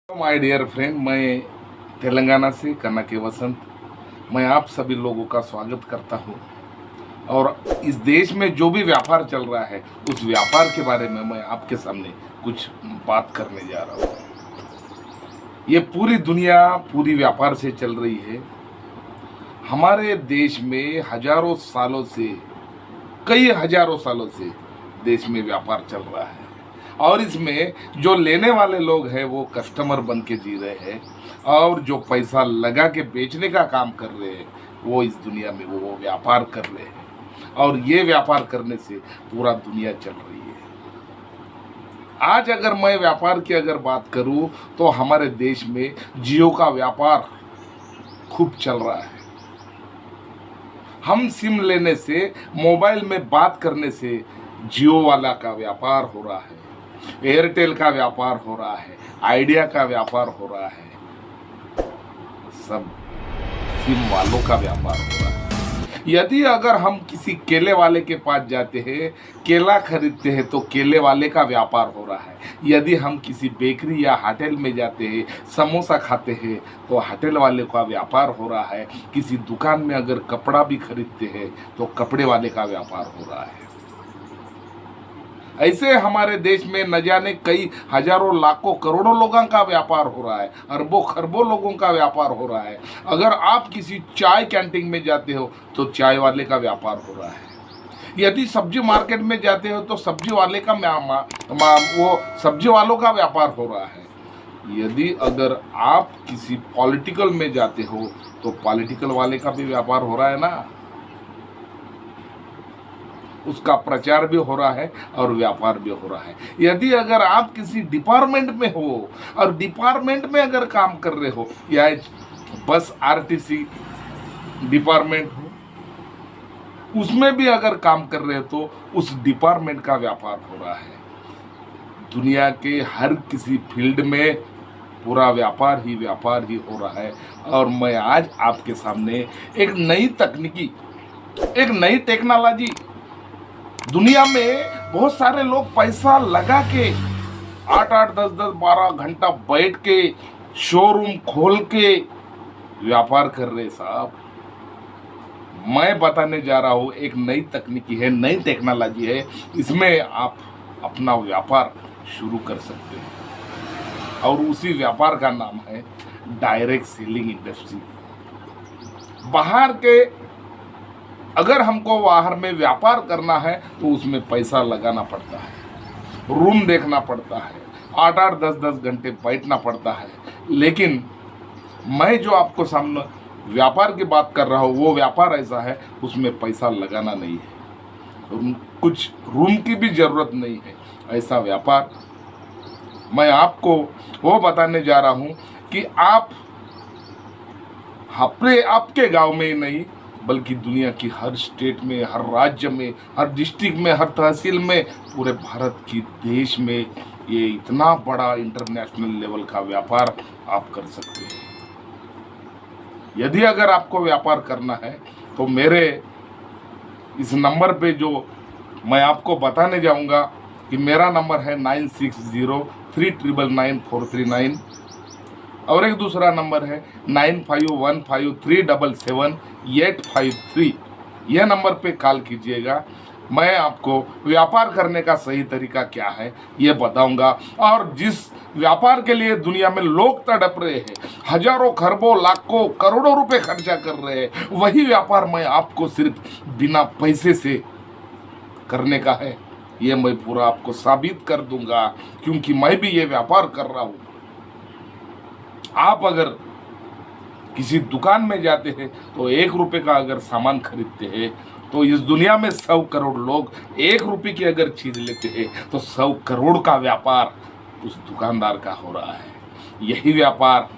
My dear friend, मैं तेलंगाना से कन्ना के वसंत। मैं आप सभी लोगों का स्वागत करता हूं और इस देश में जो भी व्यापार चल रहा है उस व्यापार के बारे में मैं आपके सामने कुछ बात करने जा रहा हूं। ये पूरी दुनिया पूरी व्यापार से चल रही है। हमारे देश में हजारों सालों से, कई हजारों सालों से देश में व्यापार चल रहा है और इसमें जो लेने वाले लोग हैं वो कस्टमर बन के जी रहे हैं और जो पैसा लगा के बेचने का काम कर रहे हैं वो इस दुनिया में वो व्यापार कर रहे हैं और ये व्यापार करने से पूरा दुनिया चल रही है। आज अगर मैं व्यापार की अगर बात करूं तो हमारे देश में जियो का व्यापार खूब चल रहा है। हम सिम लेने से, मोबाइल में बात करने से जियो वाला का व्यापार हो रहा है, एयरटेल का व्यापार हो रहा है, आइडिया का व्यापार हो रहा है, सब सिम वालों का व्यापार हो रहा है। यदि अगर हम किसी केले वाले के पास जाते हैं, केला खरीदते हैं तो केले वाले का व्यापार हो रहा है। यदि हम किसी बेकरी या होटल में जाते हैं, समोसा खाते हैं तो होटल वाले का व्यापार हो रहा है। किसी दुकान में अगर कपड़ा भी खरीदते हैं तो कपड़े वाले का व्यापार हो रहा है। ऐसे हमारे देश में न जाने कई हजारों लाखों करोड़ों लोगों का व्यापार हो रहा है, अरबों खरबों लोगों का व्यापार हो रहा है। अगर आप किसी चाय कैंटीन में जाते हो तो चाय वाले का व्यापार हो रहा है। यदि सब्जी मार्केट में जाते हो तो सब्जी वाले का वो सब्जी वालों का व्यापार हो रहा है। यदि अगर आप किसी पॉलिटिकल में जाते हो तो पॉलिटिकल वाले का भी व्यापार हो रहा है ना, उसका प्रचार भी हो रहा है और व्यापार भी हो रहा है। यदि अगर आप किसी डिपार्टमेंट में हो और डिपार्टमेंट में अगर काम कर रहे हो या बस आरटीसी डिपार्टमेंट हो उसमें भी अगर काम कर रहे हो तो उस डिपार्टमेंट का व्यापार हो रहा है। दुनिया के हर किसी फील्ड में पूरा व्यापार ही हो रहा है। और मैं आज आपके सामने एक नई तकनीकी, एक नई टेक्नोलॉजी, दुनिया में बहुत सारे लोग पैसा लगा के 8-8, 10-10, 12 घंटा बैठ के शोरूम खोल के व्यापार कर रहे साहब। मैं बताने जा रहा हूँ एक नई तकनीकी है, नई टेक्नोलॉजी है। इसमें आप अपना व्यापार शुरू कर सकते हैं और उसी व्यापार का नाम है डायरेक्ट सेलिंग इंडस्ट्री। बाहर के अगर हमको बाहर में व्यापार करना है तो उसमें पैसा लगाना पड़ता है, रूम देखना पड़ता है, 8-8, 10-10 घंटे बैठना पड़ता है। लेकिन मैं जो आपको सामने व्यापार की बात कर रहा हूँ वो व्यापार ऐसा है उसमें पैसा लगाना नहीं है, कुछ रूम की भी ज़रूरत नहीं है। ऐसा व्यापार मैं आपको वो बताने जा रहा हूँ कि आप आपके गांव में ही नहीं बल्कि दुनिया की हर स्टेट में, हर राज्य में, हर डिस्ट्रिक्ट में, हर तहसील में, पूरे भारत की देश में ये इतना बड़ा इंटरनेशनल लेवल का व्यापार आप कर सकते हैं। यदि अगर आपको व्यापार करना है तो मेरे इस नंबर पे जो मैं आपको बताने जाऊंगा कि मेरा नंबर है 9603999439 और एक दूसरा नंबर है 9515377853। यह नंबर पे कॉल कीजिएगा। मैं आपको व्यापार करने का सही तरीका क्या है ये बताऊंगा और जिस व्यापार के लिए दुनिया में लोग तड़प रहे हैं, हजारों खरबों लाखों करोड़ों रुपए खर्चा कर रहे हैं, वही व्यापार मैं आपको सिर्फ बिना पैसे से करने का है। ये मैं पूरा आपको साबित कर दूंगा क्योंकि मैं भी ये व्यापार कर रहा हूँ। आप अगर किसी दुकान में जाते हैं तो 1 रुपये का अगर सामान खरीदते हैं तो इस दुनिया में 100 करोड़ लोग 1 रुपये की अगर चीज़ लेते हैं तो 100 करोड़ का व्यापार उस दुकानदार का हो रहा है। यही व्यापार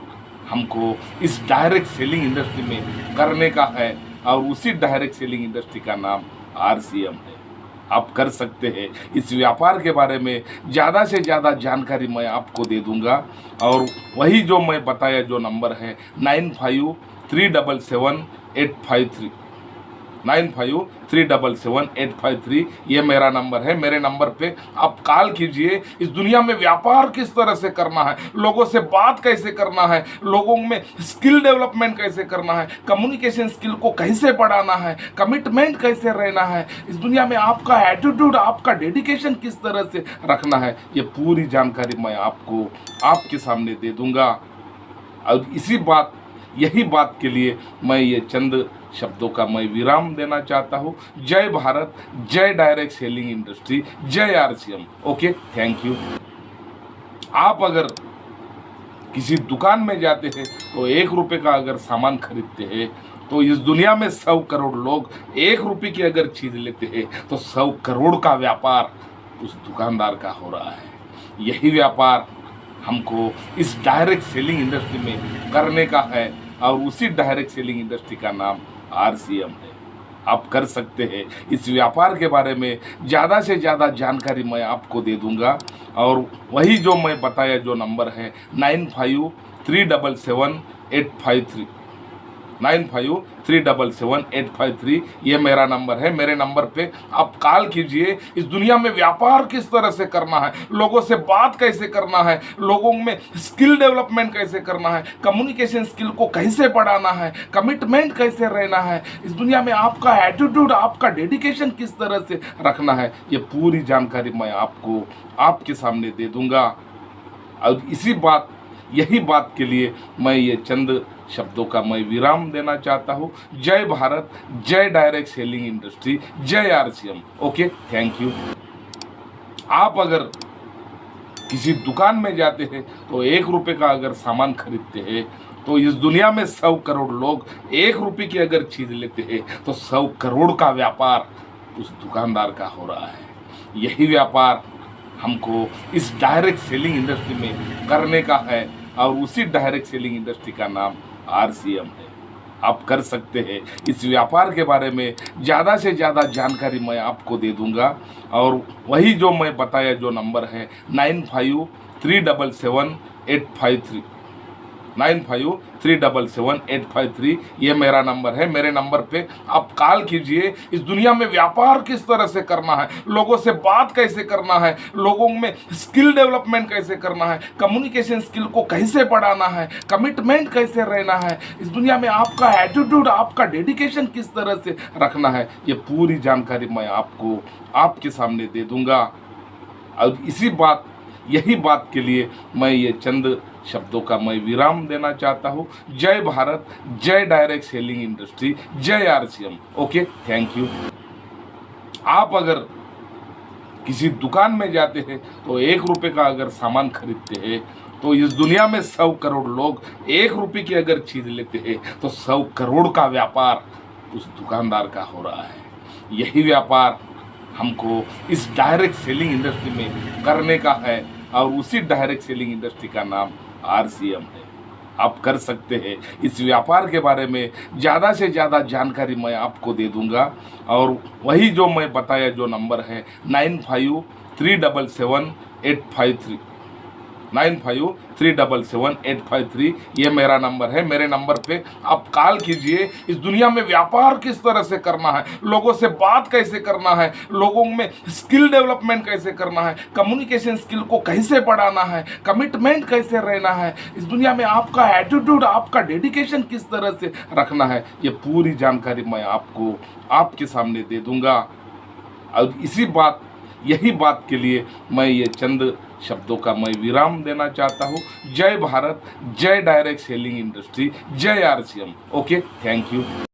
हमको इस डायरेक्ट सेलिंग इंडस्ट्री में करने का है और उसी डायरेक्ट सेलिंग इंडस्ट्री का नाम RCM है। आप कर सकते हैं। इस व्यापार के बारे में ज़्यादा से ज़्यादा जानकारी मैं आपको दे दूंगा और वही जो मैं बताया जो नंबर है 95377853 95377853 ये मेरा नंबर है। मेरे नंबर पे आप कॉल कीजिए। इस दुनिया में व्यापार किस तरह से करना है, लोगों से बात कैसे करना है, लोगों में स्किल डेवलपमेंट कैसे करना है, कम्युनिकेशन स्किल को कैसे बढ़ाना है, कमिटमेंट कैसे रहना है, इस दुनिया में आपका एटीट्यूड, आपका डेडिकेशन किस तरह से रखना है, ये पूरी जानकारी मैं आपको आपके सामने दे दूंगा। और यही बात के लिए मैं ये चंद शब्दों का मैं विराम देना चाहता हूँ। जय भारत, जय डायरेक्ट सेलिंग इंडस्ट्री, जय आरसीएम। Okay, thank you. आप अगर किसी दुकान में जाते हैं तो 1 रुपये का अगर सामान खरीदते हैं तो इस दुनिया में 100 करोड़ लोग 1 रुपये की अगर चीज़ लेते हैं तो 100 करोड़ का व्यापार उस दुकानदार का हो रहा है। यही व्यापार हमको इस डायरेक्ट सेलिंग इंडस्ट्री में करने का है और उसी डायरेक्ट सेलिंग इंडस्ट्री का नाम आरसीएम है। आप कर सकते हैं। इस व्यापार के बारे में ज़्यादा से ज़्यादा जानकारी मैं आपको दे दूंगा और वही जो मैं बताया जो नंबर है 95377853 95377853 ये मेरा नंबर है। मेरे नंबर पे आप कॉल कीजिए। इस दुनिया में व्यापार किस तरह से करना है, लोगों से बात कैसे करना है, लोगों में स्किल डेवलपमेंट कैसे करना है, कम्युनिकेशन स्किल को कैसे बढ़ाना है, कमिटमेंट कैसे रहना है, इस दुनिया में आपका एटीट्यूड, आपका डेडिकेशन किस तरह से रखना है, ये पूरी जानकारी मैं आपको आपके सामने दे दूंगा। और यही बात के लिए मैं ये चंद शब्दों का मैं विराम देना चाहता हूँ। जय भारत, जय डायरेक्ट सेलिंग इंडस्ट्री, जय आरसीएम। Okay, thank you. आप अगर किसी दुकान में जाते हैं तो 1 रुपये का अगर सामान खरीदते हैं तो इस दुनिया में 100 करोड़ लोग 1 रुपये की अगर चीज़ लेते हैं तो 100 करोड़ का व्यापार उस दुकानदार का हो रहा है। यही व्यापार हमको इस डायरेक्ट सेलिंग इंडस्ट्री में करने का है और उसी डायरेक्ट सेलिंग इंडस्ट्री का नाम आरसीएम है। आप कर सकते हैं। इस व्यापार के बारे में ज़्यादा से ज़्यादा जानकारी मैं आपको दे दूंगा और वही जो मैं बताया जो नंबर है 95377853 95377853 ये मेरा नंबर है। मेरे नंबर पे आप कॉल कीजिए। इस दुनिया में व्यापार किस तरह से करना है, लोगों से बात कैसे करना है, लोगों में स्किल डेवलपमेंट कैसे करना है, कम्युनिकेशन स्किल को कैसे बढ़ाना है, कमिटमेंट कैसे रहना है, इस दुनिया में आपका एटीट्यूड, आपका डेडिकेशन किस तरह से रखना है, ये पूरी जानकारी मैं आपको आपके सामने दे दूंगा। और यही बात के लिए मैं ये चंद शब्दों का मैं विराम देना चाहता हूँ। जय भारत, जय डायरेक्ट सेलिंग इंडस्ट्री, जय आरसीएम। Okay, thank you. आप अगर किसी दुकान में जाते हैं तो 1 रुपये का अगर सामान खरीदते हैं तो इस दुनिया में 100 करोड़ लोग 1 रुपये की अगर चीज़ लेते हैं तो 100 करोड़ का व्यापार उस दुकानदार का हो रहा है। यही व्यापार हमको इस डायरेक्ट सेलिंग इंडस्ट्री में करने का है और उसी डायरेक्ट सेलिंग इंडस्ट्री का नाम आरसीएम है। आप कर सकते हैं। इस व्यापार के बारे में ज़्यादा से ज़्यादा जानकारी मैं आपको दे दूंगा और वही जो मैं बताया जो नंबर है 95377853 95377853 ये मेरा नंबर है। मेरे नंबर पे आप कॉल कीजिए। इस दुनिया में व्यापार किस तरह से करना है, लोगों से बात कैसे करना है, लोगों में स्किल डेवलपमेंट कैसे करना है, कम्युनिकेशन स्किल को कैसे बढ़ाना है, कमिटमेंट कैसे रहना है, इस दुनिया में आपका एटीट्यूड, आपका डेडिकेशन किस तरह से रखना है, ये पूरी जानकारी मैं आपको आपके सामने दे दूंगा। और यही बात के लिए मैं ये चंद शब्दों का मैं विराम देना चाहता हूँ। जय भारत, जय डायरेक्ट सेलिंग इंडस्ट्री, जय आरसीएम। Okay, thank you.